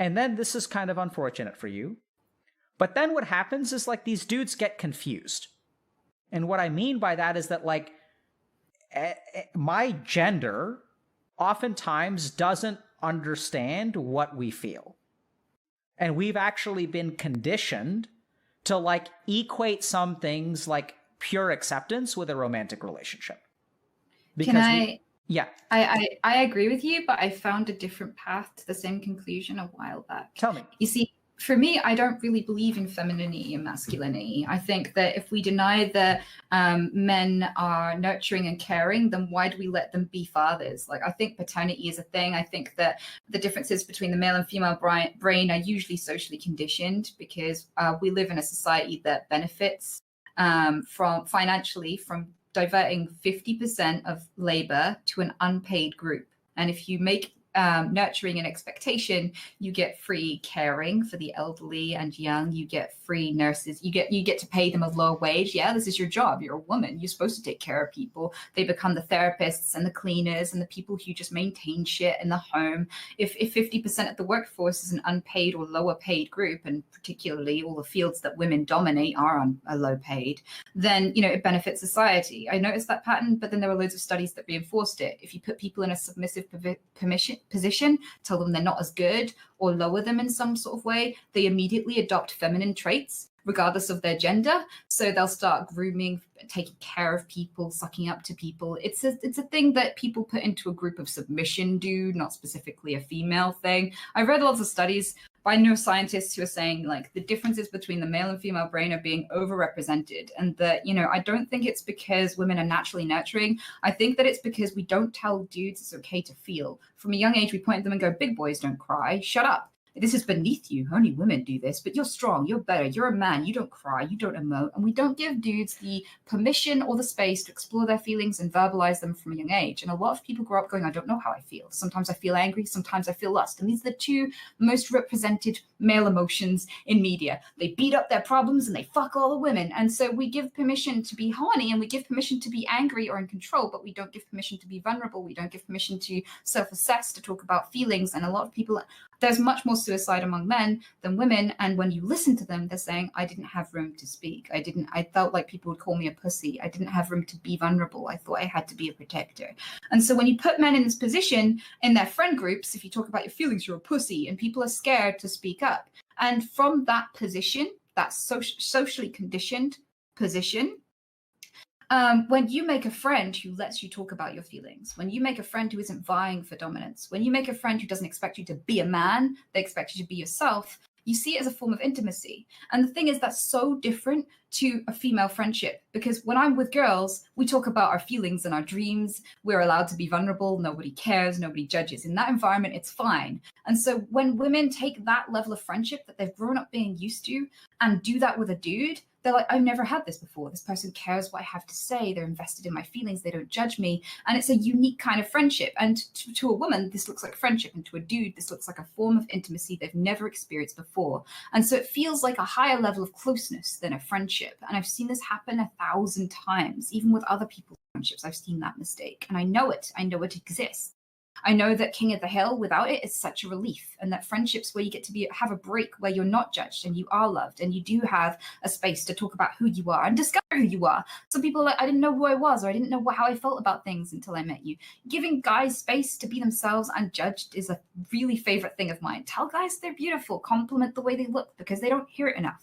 And then this is kind of unfortunate for you. But then what happens is like these dudes get confused. And what I mean by that is that like my gender oftentimes doesn't understand what we feel. And we've actually been conditioned to like equate some things like pure acceptance with a romantic relationship. Because yeah. I agree with you, but I found a different path to the same conclusion a while back. Tell me. You see, for me, I don't really believe in femininity and masculinity. I think that if we deny that men are nurturing and caring, then why do we let them be fathers? Like, I think paternity is a thing. I think that the differences between the male and female brain are usually socially conditioned because we live in a society that benefits from financially from diverting 50% of labor to an unpaid group. And if you make nurturing and expectation, you get free caring for the elderly and young, you get free nurses, you get to pay them a low wage. Yeah, this is your job, you're a woman, you're supposed to take care of people. They become the therapists and the cleaners and the people who just maintain shit in the home. If 50% of the workforce is an unpaid or lower paid group, and particularly all the fields that women dominate are low paid, then it benefits society. I noticed that pattern, but then there were loads of studies that reinforced it. If you put people in a submissive position, tell them they're not as good or lower them in some sort of way, they immediately adopt feminine traits regardless of their gender. So they'll start grooming, taking care of people, sucking up to people. It's a thing that people put into a group of submission, dude, not specifically a female thing. I've read lots of studies by neuroscientists who are saying like the differences between the male and female brain are being overrepresented, and that I don't think it's because women are naturally nurturing. I think that it's because we don't tell dudes it's okay to feel. From a young age, we point at them and go, big boys don't cry, shut up. This is beneath you. Only women do this, but you're strong, you're better, you're a man, you don't cry, you don't emote. And we don't give dudes the permission or the space to explore their feelings and verbalize them from a young age. And a lot of people grow up going, I don't know how I feel. Sometimes I feel angry, sometimes I feel lust. And these are the two most represented male emotions in media. They beat up their problems and they fuck all the women. And so we give permission to be horny and we give permission to be angry or in control, but we don't give permission to be vulnerable. We don't give permission to self-assess, to talk about feelings. And a lot of people, there's much more suicide among men than women. And when you listen to them, they're saying, I didn't have room to speak. I felt like people would call me a pussy. I didn't have room to be vulnerable. I thought I had to be a protector. And so when you put men in this position in their friend groups, if you talk about your feelings, you're a pussy, and people are scared to speak up. And from that position, that socially conditioned position, when you make a friend who lets you talk about your feelings, when you make a friend who isn't vying for dominance, when you make a friend who doesn't expect you to be a man, they expect you to be yourself, you see it as a form of intimacy. And the thing is, that's so different to a female friendship, because when I'm with girls, we talk about our feelings and our dreams. We're allowed to be vulnerable. Nobody cares. Nobody judges. In that environment, it's fine. And so when women take that level of friendship that they've grown up being used to and do that with a dude, they're like, I've never had this before. This person cares what I have to say. They're invested in my feelings. They don't judge me. And it's a unique kind of friendship. And to a woman, this looks like friendship. And to a dude, this looks like a form of intimacy they've never experienced before. And so it feels like a higher level of closeness than a friendship. And I've seen this happen 1,000 times, even with other people's friendships. I've seen that mistake. And I know it. I know it exists. I know that King of the Hill, without it, is such a relief. And that friendships where you get to have a break where you're not judged and you are loved and you do have a space to talk about who you are and discover who you are. Some people are like, I didn't know who I was, or I didn't know how I felt about things until I met you. Giving guys space to be themselves unjudged is a really favorite thing of mine. Tell guys they're beautiful, compliment the way they look, because they don't hear it enough.